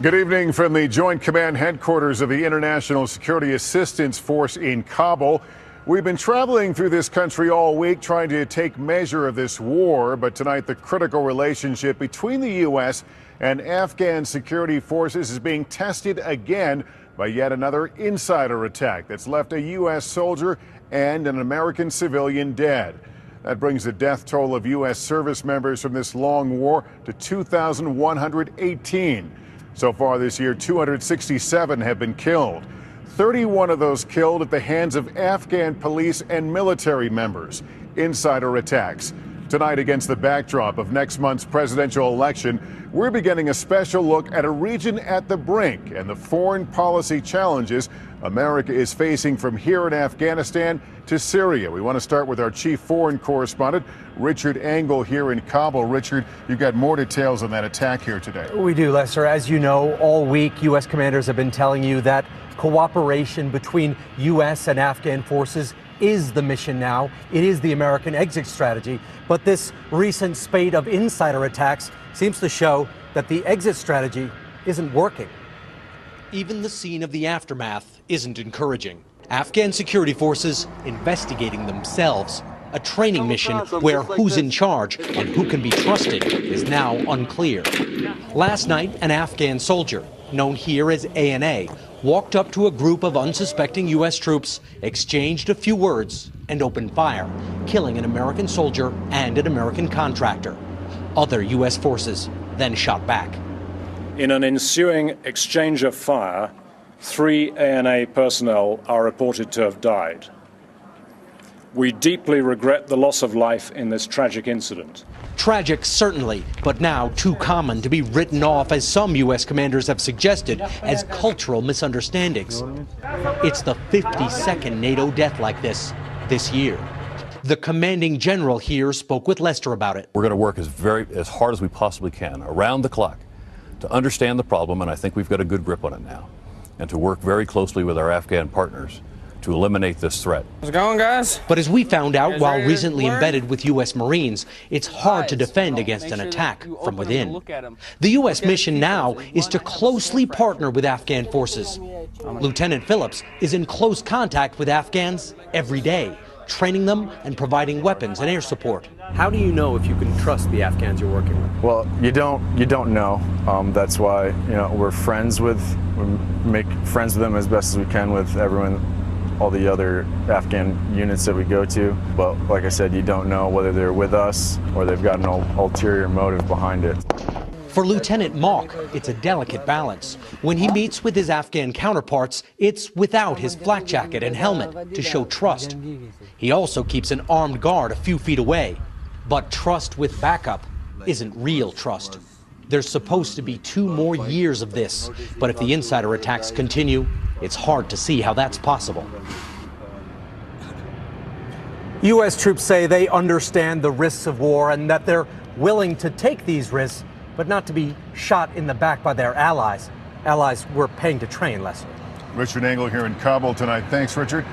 Good evening from the Joint Command Headquarters of the International Security Assistance Force in Kabul. We've been traveling through this country all week trying to take measure of this war, but tonight the critical relationship between the U.S. and Afghan security forces is being tested again by yet another insider attack that's left a U.S. soldier and an American civilian dead. That brings the death toll of U.S. service members from this long war to 2,118. So far this year, 267 have been killed. 31 of those killed at the hands of Afghan police and military members. Insider attacks. Tonight, against the backdrop of next month's presidential election, we're beginning a special look at a region at the brink and the foreign policy challenges America is facing from here in Afghanistan to Syria. We want to start with our chief foreign correspondent, Richard Engel, here in Kabul. Richard, you've got more details on that attack here today. We do, Lester. As you know, all week, U.S. commanders have been telling you that cooperation between U.S. and Afghan forces is the mission now. It is the American exit strategy. But this recent spate of insider attacks seems to show that the exit strategy isn't working. Even the scene of the aftermath isn't encouraging. Afghan security forces investigating themselves. A training mission where who's in charge and who can be trusted is now unclear. Last night, an Afghan soldier, known here as ANA, walked up to a group of unsuspecting U.S. troops, exchanged a few words, and opened fire, killing an American soldier and an American contractor. Other U.S. forces then shot back. In an ensuing exchange of fire, 3 ANA personnel are reported to have died. We deeply regret the loss of life in this tragic incident. Tragic, certainly, but now too common to be written off, as some U.S. commanders have suggested, as cultural misunderstandings. It's the 52nd NATO death like this year. The commanding general here spoke with Lester about it. We're going to work as hard as we possibly can, around the clock, to understand the problem, and I think we've got a good grip on it now, and to work very closely with our Afghan partners to eliminate this threat. How's it going, guys? But as we found out while recently embedded with U.S. Marines, it's hard to defend against an attack from within. The U.S. mission now is to closely partner with Afghan forces. Lieutenant Phillips is in close contact with Afghans every day, training them and providing weapons and air support. How do you know if you can trust the Afghans you're working with? Well, you don't know. That's why, we make friends with them as best as we can with everyone, all the other Afghan units that we go to. But like I said, you don't know whether they're with us or they've got an ulterior motive behind it. For Lieutenant Mock, it's a delicate balance. When he meets with his Afghan counterparts, it's without his flak jacket and helmet to show trust. He also keeps an armed guard a few feet away. But trust with backup isn't real trust. There's supposed to be 2 more years of this, but if the insider attacks continue, it's hard to see how that's possible. U.S. troops say they understand the risks of war and that they're willing to take these risks, but not to be shot in the back by their allies. Allies we're paying to train, Lester. Richard Engel here in Kabul tonight. Thanks, Richard.